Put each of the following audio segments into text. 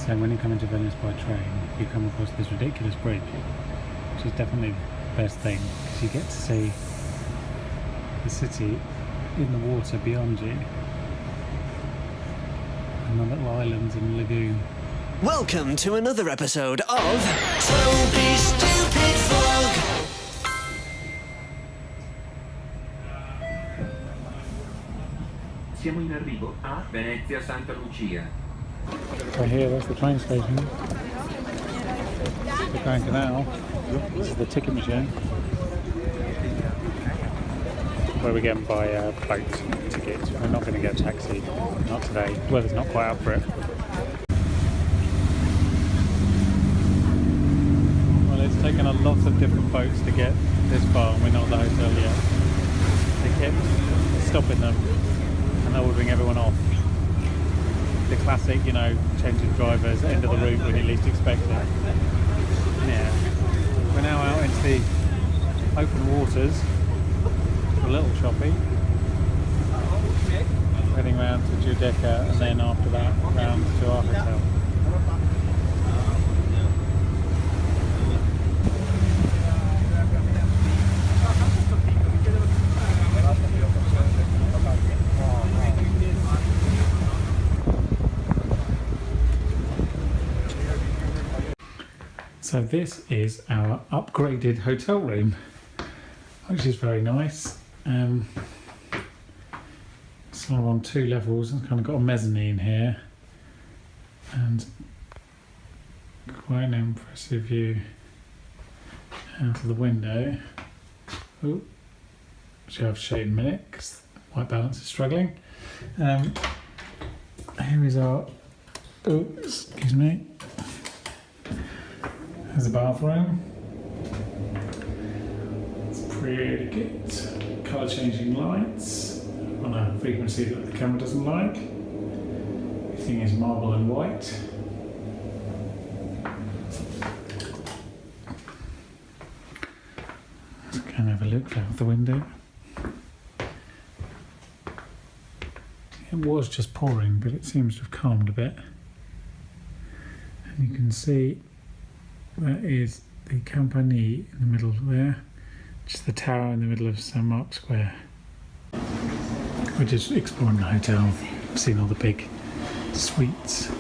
So when you come into Venice by train, you come across this ridiculous bridge, which is definitely the best thing, because you get to see the city in the water beyond you, and the little islands in the lagoon. Welcome to another episode of Toby Stupid Vlog. Siamo in arrivo a Venezia Santa Lucia. So here, that's the train station. The Grand Canal. This is the ticket machine, where we get by boat tickets. We're not going to get a taxi, not today. The weather's not quite up for it. Well, it's taken a lot of different boats to get this far, and we're not at the hotel yet. They kept stopping them and ordering everyone off. The classic, you know, change of drivers, end of the route when you least expect it. Yeah. We're now out into the open waters, a little shopping, heading round to Giudecca, and then after that round to our hotel. So this is our upgraded hotel room, which is very nice. It's sort of on 2 levels, and kind of got a mezzanine here, and quite an impressive view out of the window. Oh, which I'll show you in a minute because white balance is struggling. Here is our, oh, excuse me. There's a bathroom. It's pretty good. Colour changing lights on a frequency that the camera doesn't like. Everything is marble and white. Let's go and have a look out the window. It was just pouring, but it seems to have calmed a bit. And you can see that is the Campanile in the middle there, which is the tower in the middle of St. Mark's Square. We're just exploring the hotel, seeing all the big suites.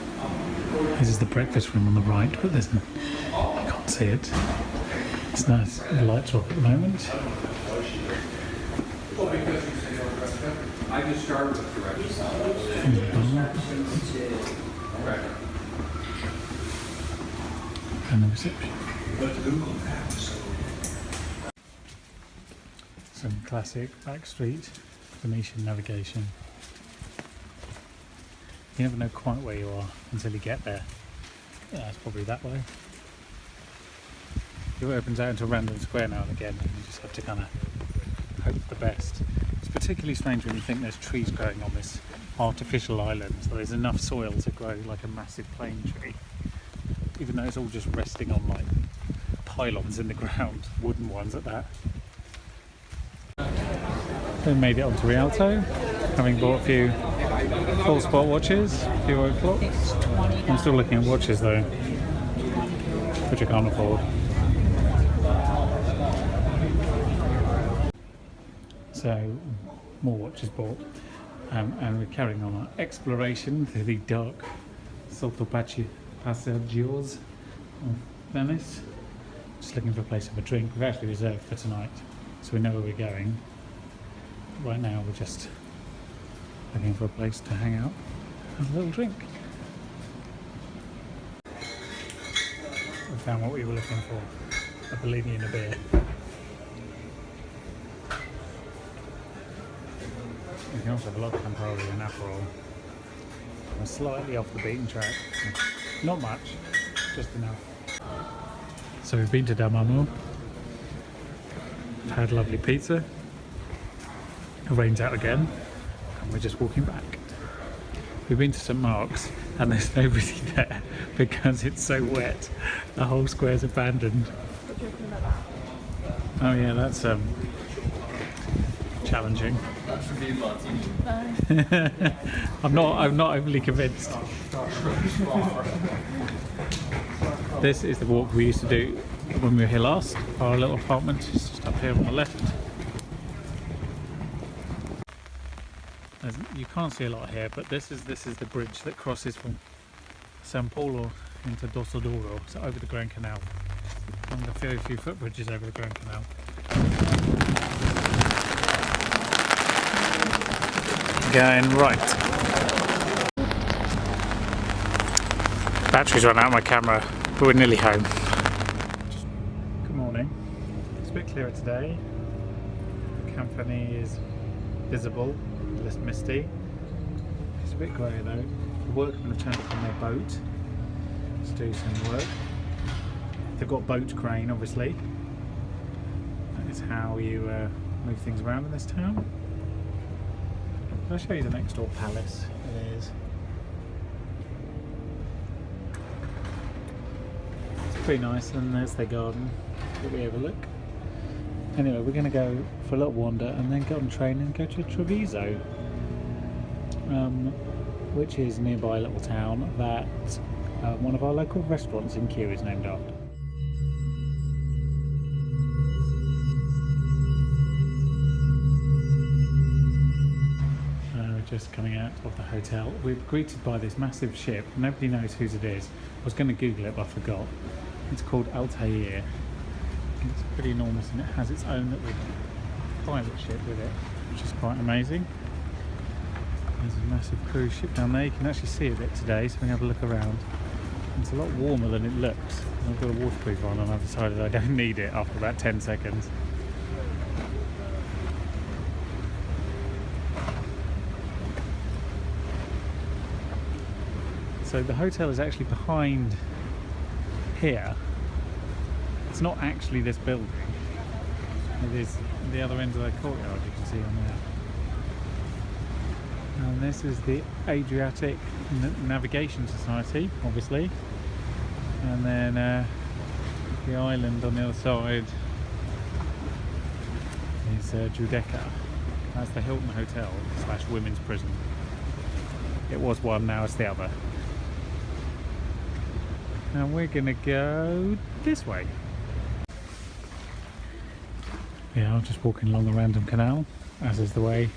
This is the breakfast room on the right, but there's no, you can't see it. It's nice, the lights are off at the moment. I just started with directions. And the reception. Some classic backstreet Venetian navigation. You never know quite where you are until you get there. Yeah, it's probably that way. It opens out into Random Square now and again, and you just have to kind of hope for the best. It's particularly strange when you think there's trees growing on this artificial island, so there's enough soil to grow like a massive plane tree, even though it's all just resting on like pylons in the ground, wooden ones at that. We made it onto Rialto, having bought a few full spot watches, a few oak clocks. I'm still looking at watches though, which I can't afford. So, more watches bought, and we're carrying on our exploration through the dark Passaggios of Venice. Just looking for a place to have a drink. We've actually reserved for tonight, so we know where we're going. Right now we're just looking for a place to hang out, have a little drink. We found what we were looking for, a Bellini and a beer. You can also have a lot of Campari and Aperol. We're slightly off the beaten track. Not much, just enough. So we've been to Del Marmo, had lovely pizza, it rains out again, and we're just walking back. We've been to St. Mark's, and there's nobody there because it's so wet. The whole square's abandoned. Oh yeah, that's challenging. I'm not overly convinced. This is the walk we used to do when we were here last. Our little apartment is just up here on the left. You can't see a lot here, but this is the bridge that crosses from San Polo into Dossoduro, so over the Grand Canal. One of the very few footbridges over the Grand Canal. Going right. Batteries run out of my camera, but we're nearly home. Good morning. It's a bit clearer today. Company is visible, less misty. It's a bit grey though. The workmen have turned up on their boat to do some work. They've got boat crane, obviously. That is how you move things around in this town. I'll show you the next door palace. It is. It's pretty nice, and there's their garden that we overlook. Anyway, we're going to go for a little wander and then get on the train and go to Treviso, which is a nearby little town that one of our local restaurants in Quelle is named after. Just coming out of the hotel, we're greeted by this massive ship. Nobody knows whose it is. I was going to Google it, but I forgot. It's called Altair. It's pretty enormous, and it has its own little pilot ship with it, which is quite amazing. There's a massive cruise ship down there. You can actually see a bit today, so we can have a look around. It's a lot warmer than it looks. I've got a waterproof on, and I've decided I don't need it after about 10 seconds. So the hotel is actually behind here. It's not actually this building. It is the other end of the courtyard, you can see on there. And this is the Adriatic Navigation Society, obviously. And then the island on the other side is Giudecca. That's the Hilton Hotel / women's prison. It was one, now it's the other. And we're gonna go this way. Yeah, I'm just walking along a random canal, as is the way.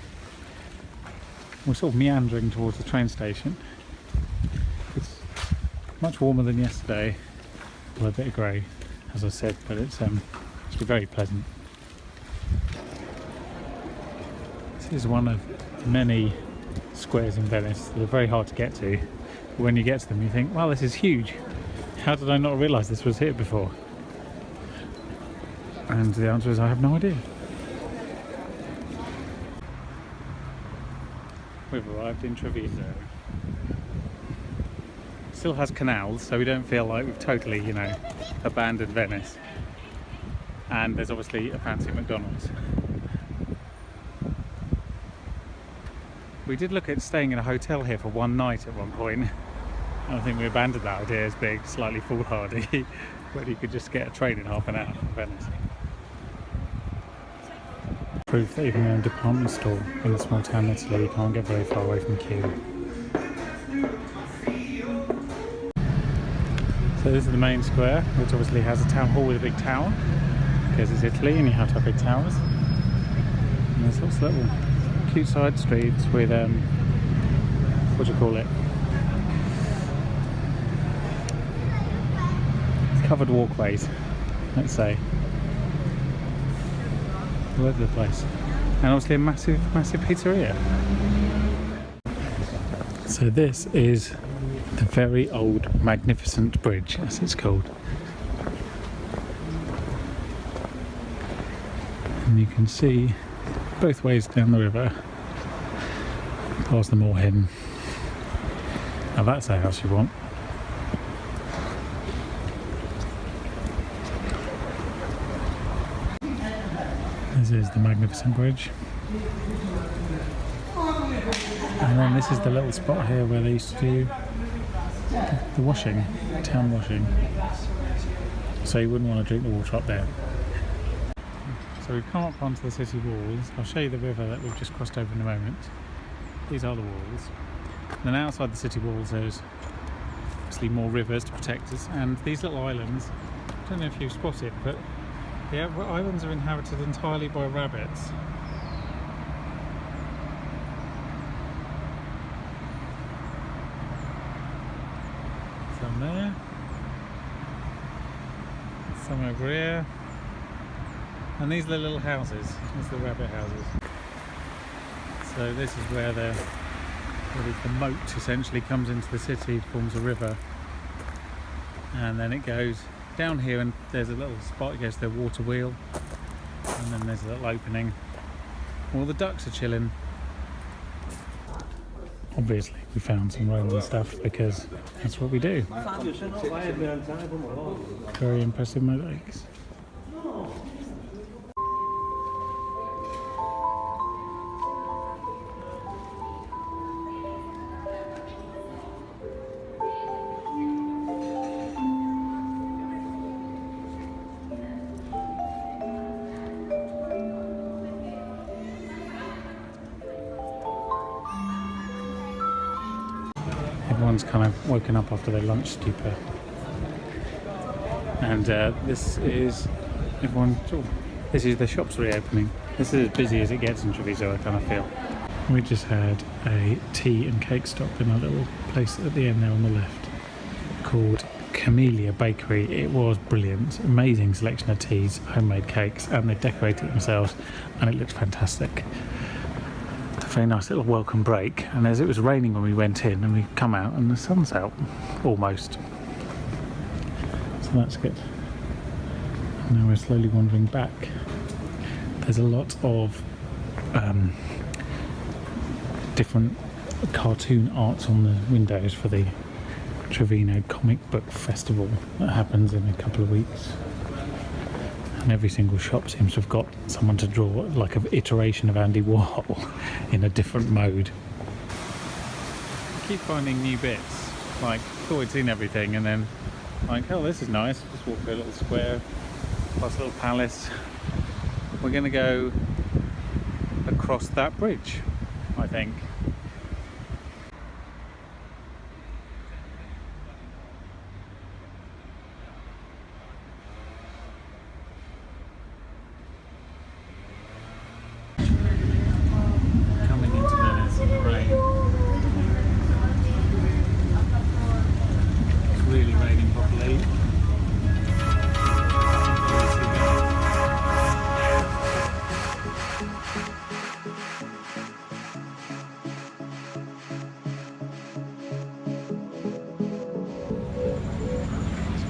We're sort of meandering towards the train station. It's much warmer than yesterday, well, a bit grey, as I said, but it's actually very pleasant. This is one of many squares in Venice that are very hard to get to. But when you get to them, you think, wow, this is huge. How did I not realise this was here before? And the answer is I have no idea. We've arrived in Treviso. Still has canals, so we don't feel like we've totally, abandoned Venice. And there's obviously a fancy McDonald's. We did look at staying in a hotel here for one night at one point. I think we abandoned that idea as being slightly foolhardy, but you could just get a train in half an hour from Venice. Proof that even in a department store in a small town in Italy, you can't get very far away from Quelle. So this is the main square, which obviously has a town hall with a big tower, because it's Italy and you have to have big towers. And there's lots of little cute side streets with, what do you call it? Covered walkways, let's say, all over the place, and obviously a massive pizzeria. So this is the very old magnificent bridge, as it's called, and you can see both ways down the river past the moorhen. Now that's a house you want. This is the magnificent bridge. And then this is the little spot here where they used to do the washing, town washing. So you wouldn't want to drink the water up there. So So we've come up onto the city walls. I'll show you the river that we've just crossed over in a moment. These are the walls. And then outside the city walls there's obviously more rivers to protect us, and these little islands, I don't know if you've spotted, but the islands are inhabited entirely by rabbits. Some there, some over here, and these are the little houses. These are the rabbit houses. So this is where the moat essentially comes into the city, forms a river, and then it goes down here, and there's a little spot, it goes to the water wheel, and then there's a little opening. All the ducks are chilling. Obviously we found some Roman stuff because that's what we do. Very impressive mosaics. Everyone's kind of woken up after their lunch stupor, and this is the shops reopening. This is as busy as it gets in Treviso, I kind of feel. We just had a tea and cake stop in a little place at the end there on the left called Camellia Bakery. It was brilliant, amazing selection of teas, homemade cakes, and they decorated it themselves, and it looked fantastic. Very nice little welcome break, and as it was raining when we went in, and we come out and the sun's out almost, so that's good. And now we're slowly wandering back. There's a lot of different cartoon arts on the windows for the Trevino Comic Book Festival that happens in a couple of weeks, and every single shop seems to have got someone to draw like an iteration of Andy Warhol in a different mode. I keep finding new bits, like thought we'd seen everything, and then like, oh, this is nice, just walk through a little square past a little palace. We're going to go across that bridge, I think. Coming into Venice in the rain. It's really raining properly.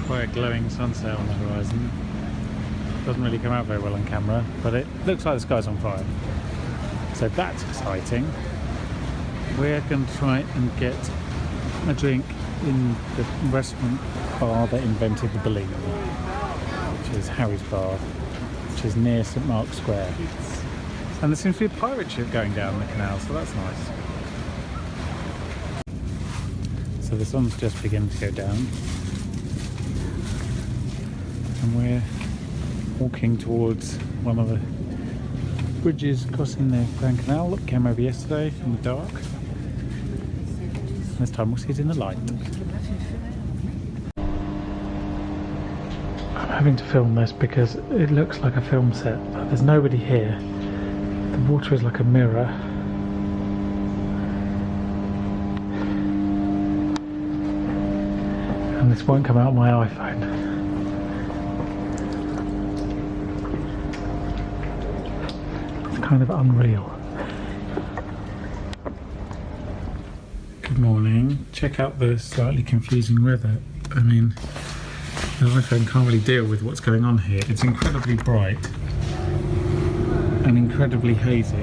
Quite a glowing sunset on the horizon. Doesn't really come out very well on camera, but it looks like the sky's on fire. So that's exciting. We're going to try and get a drink in the restaurant bar that invented the Bellini, which is Harry's Bar, which is near St Mark's Square. And there seems to be a pirate ship going down the canal, so that's nice. So the sun's just beginning to go down, and we're walking towards one of the bridges crossing the Grand Canal. Look, came over yesterday in the dark. This time we'll see it in the light. I'm having to film this because it looks like a film set, but there's nobody here. The water is like a mirror. And this won't come out on my iPhone. Kind of unreal. Good morning. Check out the slightly confusing weather. I mean, the iPhone can't really deal with what's going on here. It's incredibly bright and incredibly hazy,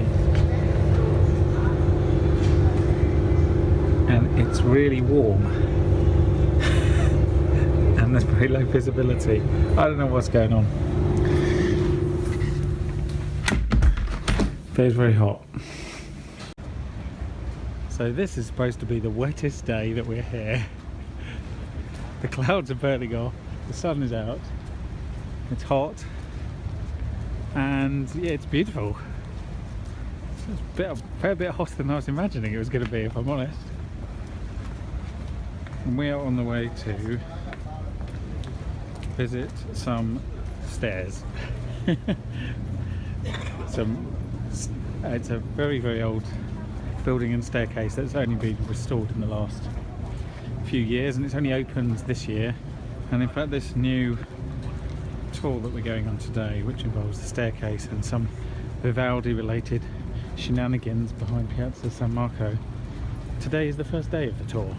and it's really warm and there's very low visibility. I don't know what's going on. It's very hot. So this is supposed to be the wettest day that we're here. The clouds are burning off, the sun is out, it's hot, and yeah, it's beautiful. It's a fair bit hotter than I was imagining it was going to be, if I'm honest. And we are on the way to visit some stairs. It's a very old building and staircase that's only been restored in the last few years, and it's only opened this year. And in fact, this new tour that we're going on today, which involves the staircase and some Vivaldi related shenanigans behind Piazza San Marco, today is the first day of the tour,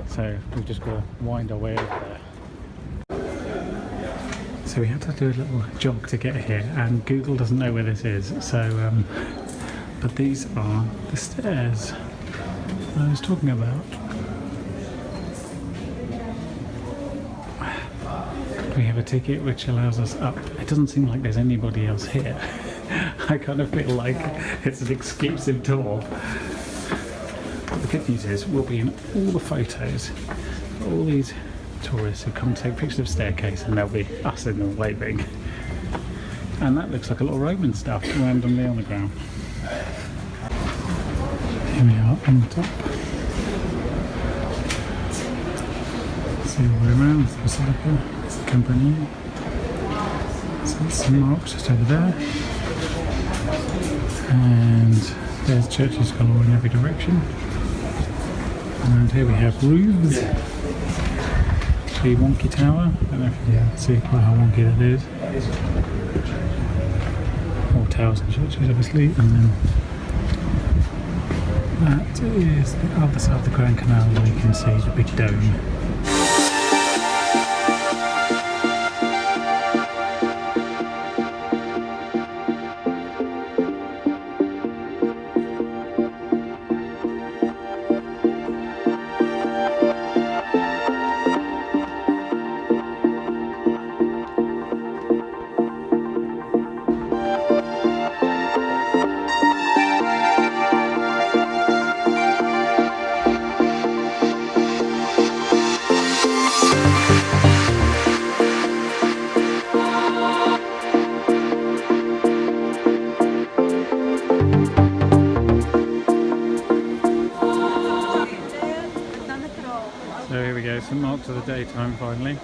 so we've just got to wind our way over there. So we had to do a little jog to get here, and Google doesn't know where this is, so but these are the stairs I was talking about. We have a ticket which allows us up. It doesn't seem like there's anybody else here. I kind of feel like it's an exclusive tour. The good news is we'll be in all the photos for all these tourists who come take pictures of staircase, and there'll be us in them waving. And that looks like a lot of Roman stuff randomly on the ground. Here we are on the top. See all the way around, it's the Basilica, it's the Campanile. So it's St. Mark's just over there. And there's churches galore in every direction. And here we have roofs. The wonky tower. I don't know if you can see quite how wonky that is. More towers and churches, obviously. And then that is the other side of the Grand Canal, where you can see the big dome. So here we go, St. Mark's of the daytime finally.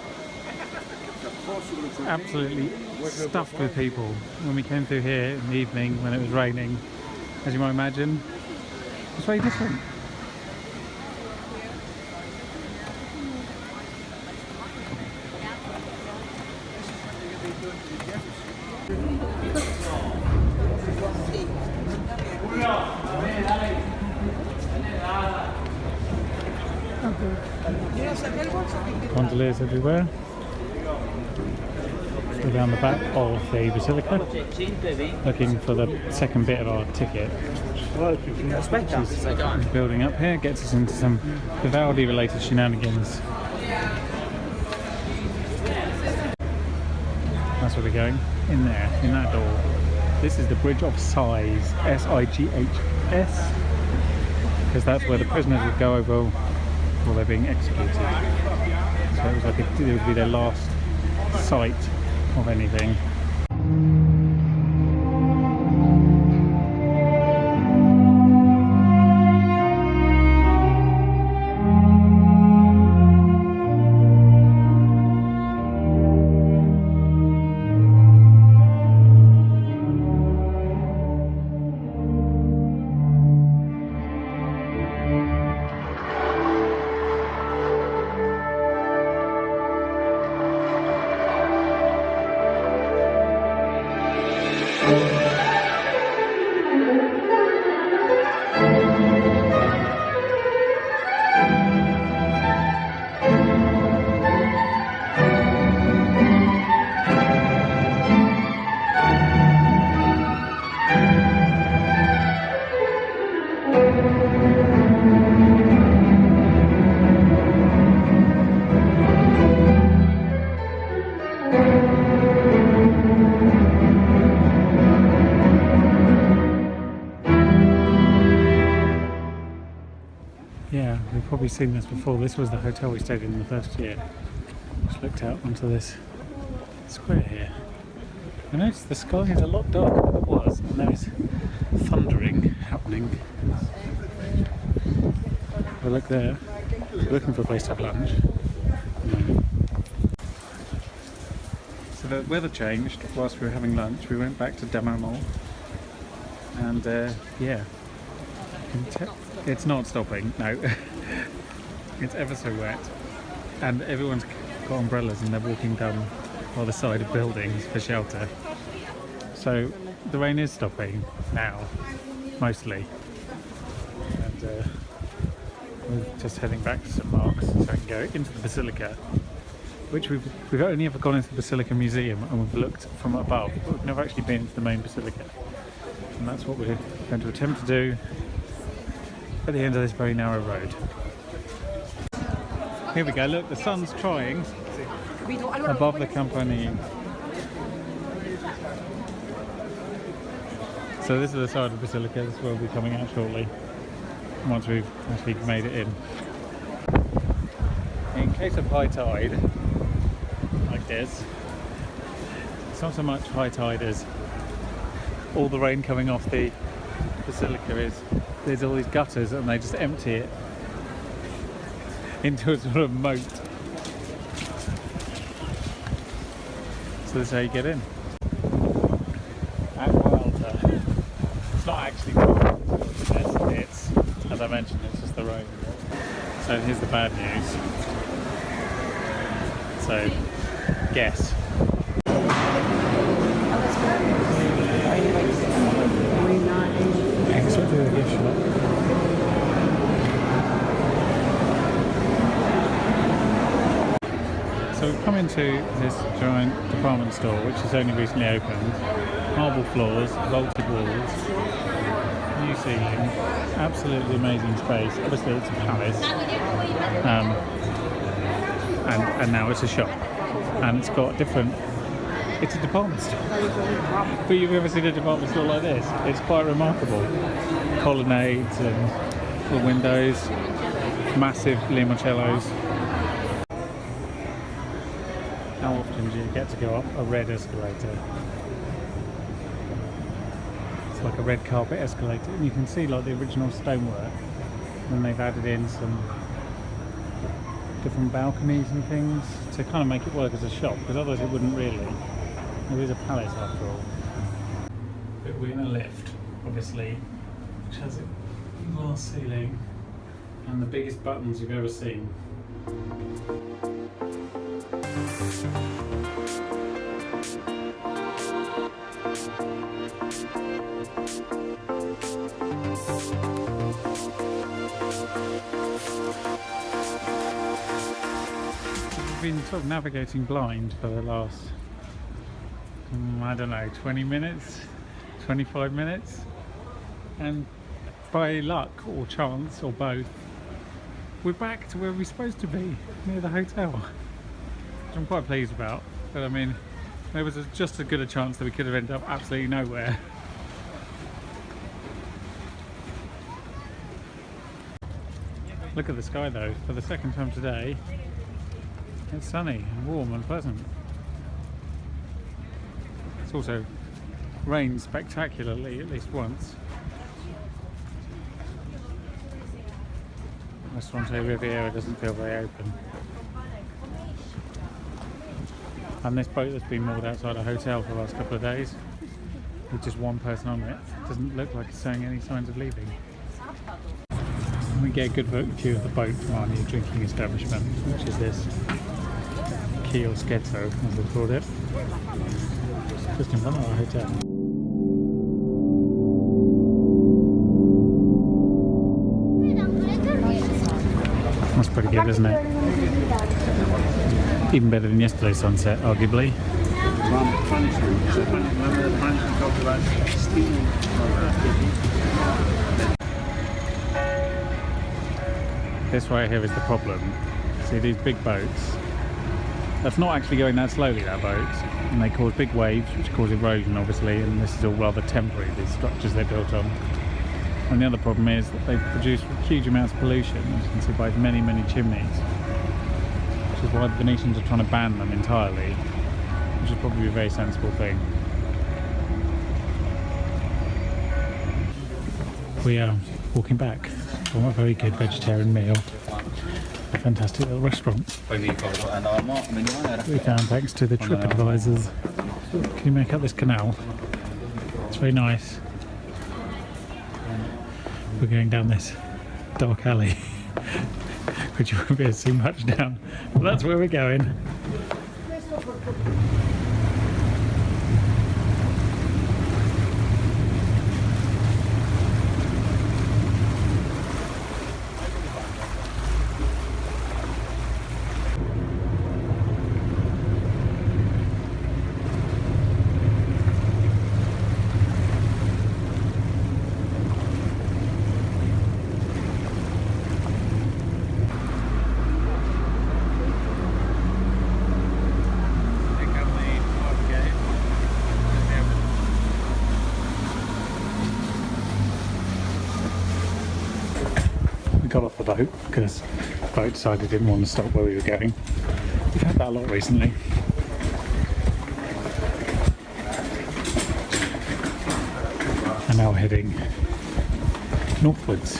Absolutely stuffed with people. When we came through here in the evening when it was raining, as you might imagine, it's very different. Gondoliers everywhere. We're down the back of the Basilica, looking for the second bit of our ticket. Which is building up here, gets us into some Vivaldi related shenanigans. That's where we're going, in there, in that door. This is the Bridge of Sighs, S-I-G-H-S, because that's where the prisoners would go over while they're being executed. So it was like it would be their last sight of anything. Yeah, we've probably seen this before. This was the hotel we stayed in the first year. Just looked out onto this square here. I noticed the sky is a lot darker than it was, and there is thundering happening. But look there, we're looking for a place to have lunch. So the weather changed whilst we were having lunch. We went back to Damamol, and yeah, it's not stopping, no. It's ever so wet, and everyone's got umbrellas and they're walking down by the side of buildings for shelter. So the rain is stopping now, mostly, and we're just heading back to St Mark's so I can go into the Basilica, which we've only ever gone into the Basilica Museum and we've looked from above, but we've never actually been into the main Basilica, and that's what we're going to attempt to do at the end of this very narrow road. Here we go, look, the sun's trying above the Campanile. So this is the side of the Basilica. This is where we'll be coming out shortly, once we've actually made it in. In case of high tide, like this, it's not so much high tide as all the rain coming off the Basilica is, there's all these gutters and they just empty it into a sort of moat. So this is how you get in. It's not actually cold, it's, as I mentioned, it's just the rain. So here's the bad news. So, guess. Exit the gift shop. So we've come into this giant department store which has only recently opened. Marble floors, vaulted walls, new ceiling, absolutely amazing space. Obviously it's a palace, and now it's a shop, and it's got different, it's a department store. But you've ever seen a department store like this? It's quite remarkable. Colonnades and the windows, massive limoncellos. How often do you get to go up a red escalator? It's like a red carpet escalator, and you can see like the original stonework, and they've added in some different balconies and things to kind of make it work as a shop, because otherwise it wouldn't really. It is a palace after all. But we're in a lift, obviously, which has a glass ceiling and the biggest buttons you've ever seen. We've been sort of navigating blind for the last, I don't know, 20 minutes, 25 minutes, and by luck or chance or both, we're back to where we're supposed to be, near the hotel, which I'm quite pleased about. But I mean, there was just as good a chance that we could have ended up absolutely nowhere. Look at the sky though, for the second time today. It's sunny and warm and pleasant. It's also rained spectacularly at least once. Restaurante Riviera doesn't feel very open. And this boat that's been moored outside a hotel for the last couple of days, with just one person on it, doesn't look like it's showing any signs of leaving. And we get a good view of the boat from our new drinking establishment, which is this Kiosketto, as they called it, just in front of our hotel. That's pretty good, isn't it? Even better than yesterday's sunset, arguably. This right here is the problem. See these big boats? That's not actually going that slowly, that boat, and they cause big waves which cause erosion obviously, and this is all rather temporary, these structures they're built on. And the other problem is that they produce huge amounts of pollution, as you can see by many chimneys, which is why the Venetians are trying to ban them entirely, which is probably a very sensible thing. We are walking back from a very good vegetarian meal. A fantastic little restaurant we found thanks to the TripAdvisors. Can you make out this canal? It's very nice. We're going down this dark alley, which you won't be able to see much down, but that's where we're going. Got off the boat because the boat decided it didn't want to stop where we were going. We've had that a lot recently. And now we're heading northwards.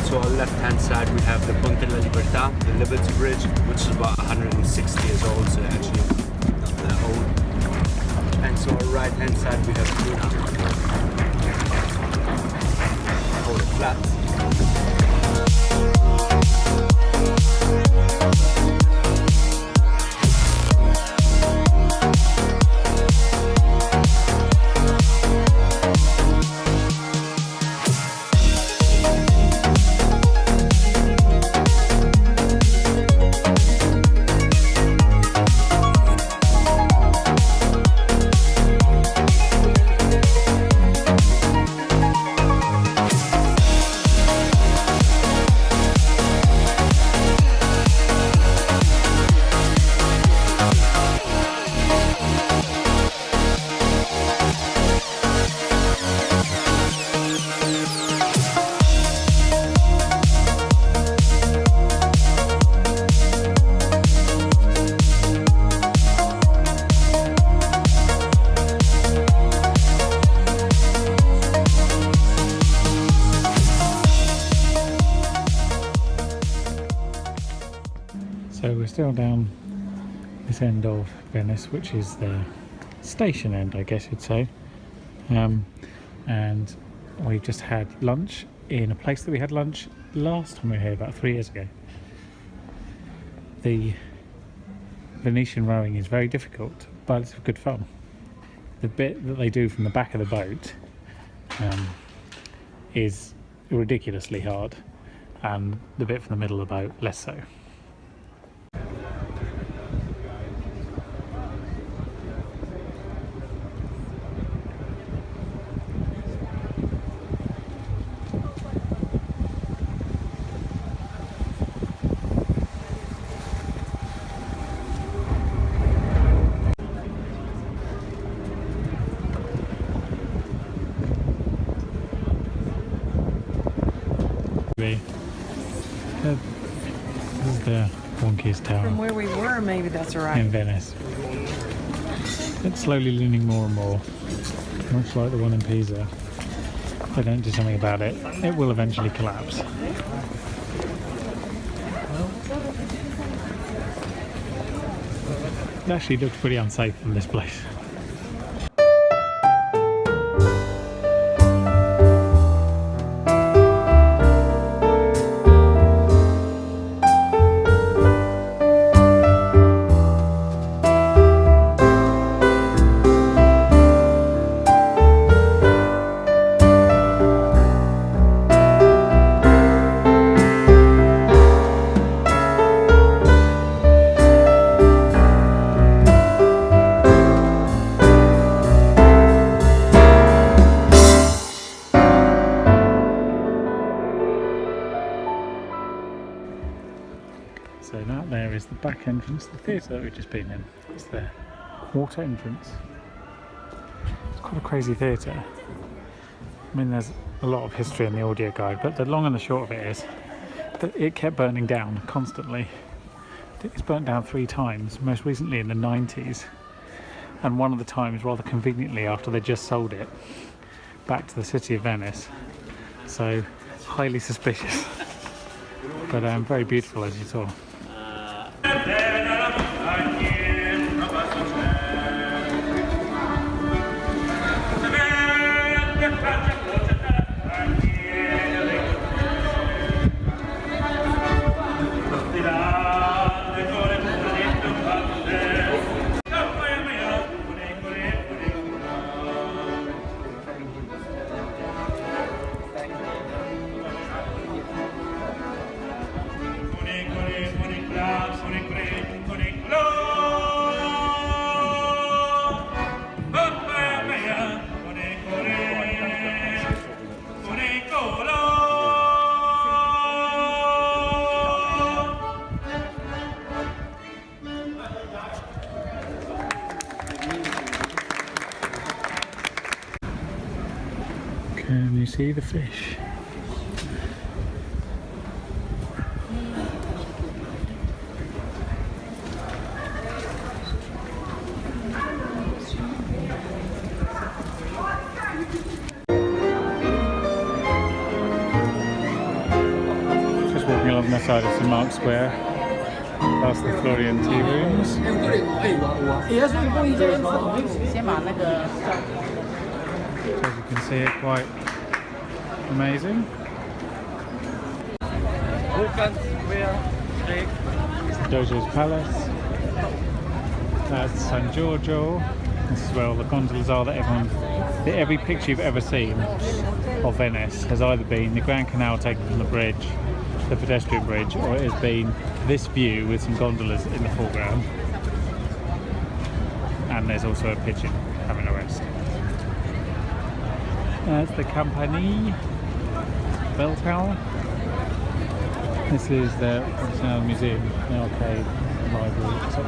So on the left-hand side we have the Ponte della Libertà, the Liberty Bridge, which is about 160 years old, so actually not that old. And so on the right-hand side we have Luna, or the flats. So we're still down this end of Venice, which is the station end, I guess you'd say. And we've just had lunch in a place that we had lunch last time we were here, about 3 years ago. The Venetian rowing is very difficult, but it's good fun. The bit that they do from the back of the boat is ridiculously hard, and the bit from the middle of the boat less so. This is the wonkiest tower From where we were, maybe that's right. in Venice. It's slowly leaning more and more, much like the one in Pisa. If they don't do something about it, it will eventually collapse. It actually looks pretty unsafe from this place. back entrance to the theatre that we've just been in. It's there. Water entrance. It's quite a crazy theatre. I mean, there's a lot of history in the audio guide, but the long and the short of it is that it kept burning down constantly. It's burnt down 3 times, most recently in the 90s, and one of the times rather conveniently after they just sold it back to the city of Venice. So highly suspicious, but very beautiful, as you saw. Can you see the fish? Just walking along the side of St. Mark's Square, past the Florian tea rooms. As you can see, it quite amazing. Dojo's Palace. That's San Giorgio. This is where all the gondolas are that every picture you've ever seen of Venice has either been the Grand Canal taken from the bridge, the pedestrian bridge, or it has been this view with some gondolas in the foreground. And there's also a pigeon having a rest. That's the Campanile bell tower. This is the museum, the arcade, library, etc.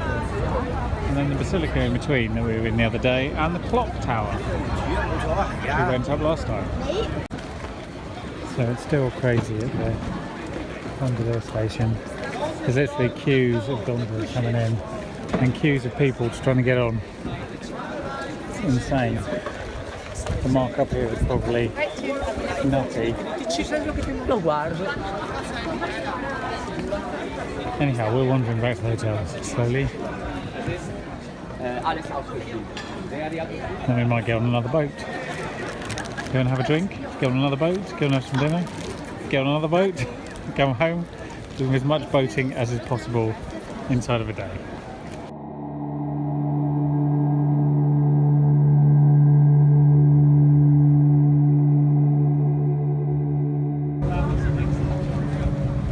And then the basilica in between that we were in the other day, and the clock tower, which we went up last time. So it's still crazy at the gondola station. There's literally queues of gondolas coming in, and queues of people just trying to get on. It's insane. The markup here is probably nutty. Anyhow, we're wandering back to the hotel slowly. Then we might get on another boat. Go and have a drink, go on another boat, go and have some dinner, get on another boat, come home, doing as much boating as is possible inside of a day.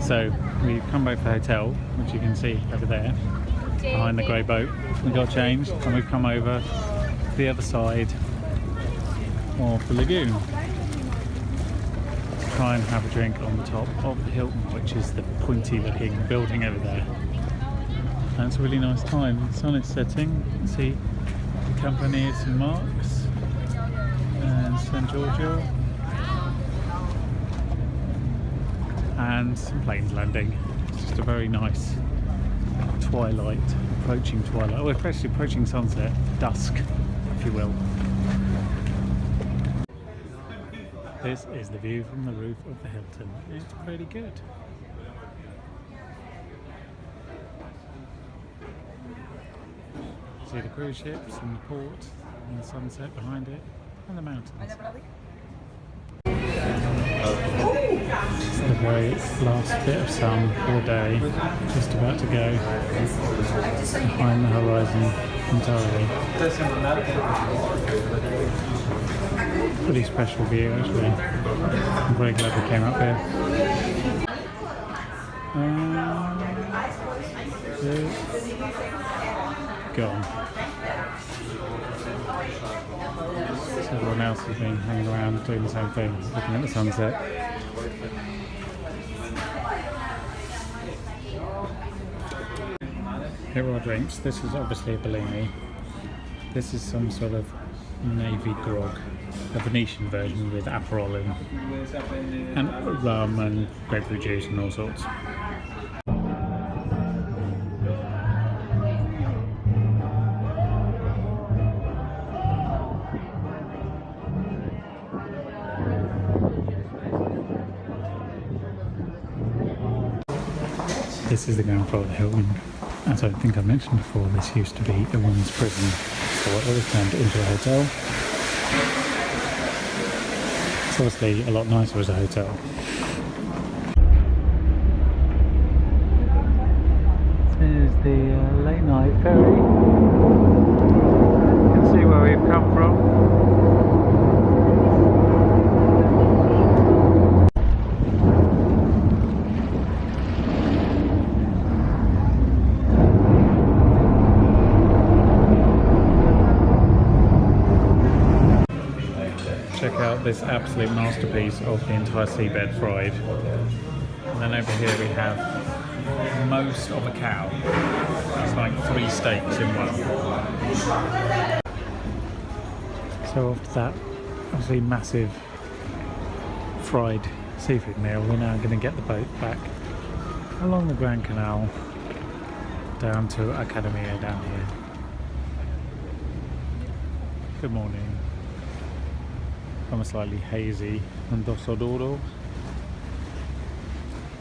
So we've come back to the hotel, which you can see over there, behind the grey boat. We got changed and we've come over to the other side of the lagoon to try and have a drink on the top of the Hilton, which is the pointy looking building over there. And it's a really nice time. The sun is setting. You can see the Campanile St. Mark's and San Giorgio. And some planes landing. It's just a very nice twilight, approaching twilight. We're actually approaching sunset, dusk, if you will. This is the view from the roof of the Hilton. It's pretty good. See the cruise ships and the port and the sunset behind it and the mountains. It's the very last bit of sun for the day, just about to go behind the horizon entirely. Pretty special view actually. I'm very glad we came up here. Gone. So everyone else has been hanging around doing the same thing, looking at the sunset. Here are our drinks. This is obviously a Bellini. This is some sort of navy grog, a Venetian version with Aperol in, and rum and grapefruit juice and all sorts. This is the ground floor of the Hilton. As I think I mentioned before, this used to be a women's prison, so it was turned into a hotel. It's obviously a lot nicer as a hotel. This is the late night ferry. You can see where we've come from. Check out this absolute masterpiece of the entire seabed fried. And then over here we have most of a cow. It's like 3 steaks in one. So after that obviously massive fried seafood meal, we're now going to get the boat back along the Grand Canal down to Accademia down here. Good morning. I'm a slightly hazy Mondosodoro.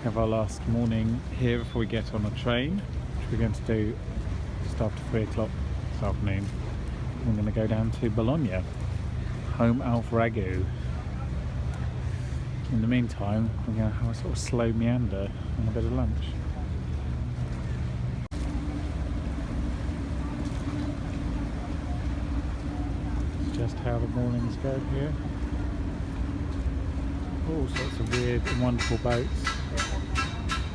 Have our last morning here before we get on a train, which we're going to do just after 3 o'clock this afternoon. We're going to go down to Bologna, home Alf Ragu. In the meantime, we're going to have a sort of slow meander and a bit of lunch. It's just how the mornings go here. All sorts of weird and wonderful boats,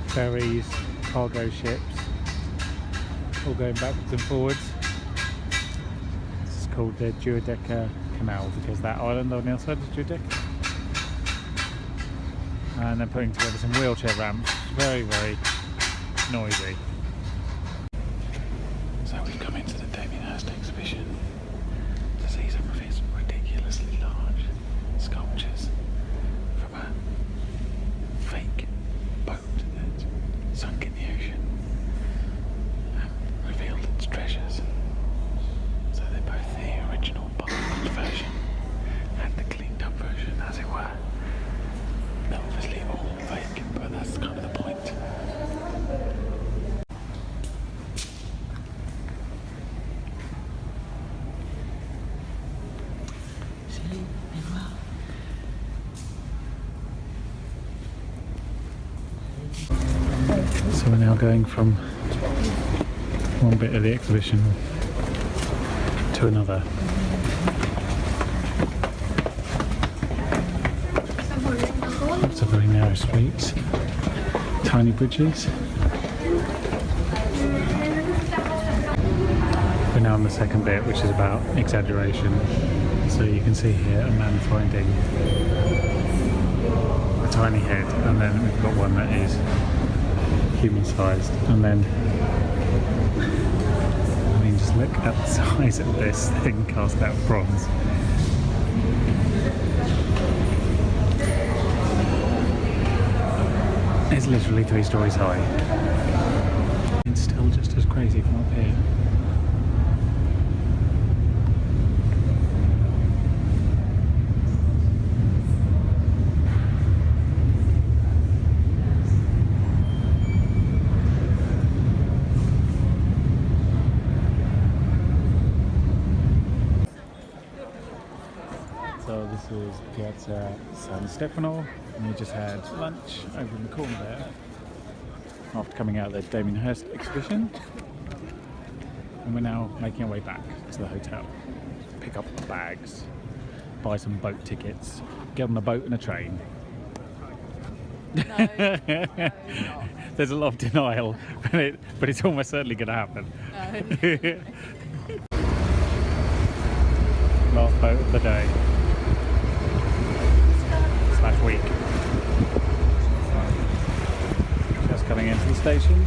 ferries, cargo ships, all going backwards and forwards. This is called the Giudecca Canal because that island on the other side is Giudecca. And they're putting together some wheelchair ramps. Very, very noisy. So we've come into the Damien Hirst exhibition to see some of his ridiculously large sculptures. Fake boat that sunk in the ocean and revealed its treasures. So they're both the original barcode version and the cleaned up version, as it were. They're obviously all fake, but that's kind of the point. So we're now going from one bit of the exhibition to another. Lots of very narrow streets, tiny bridges. We're now on the second bit, which is about exaggeration. So you can see here a man finding a tiny head, and then we've got one that is human-sized, and then I mean, just look at the size of this thing cast out of bronze. It's literally 3 stories high. It's still just as crazy from up here. So this is Piazza San Stefano, and we just had lunch over in the corner there after coming out of the Damien Hirst exhibition, and we're now making our way back to the hotel, pick up our bags, buy some boat tickets, get on a boat and a train. No. There's a lot of denial, but it's almost certainly going to happen. No. Last boat of the day. /week. Just coming into the station.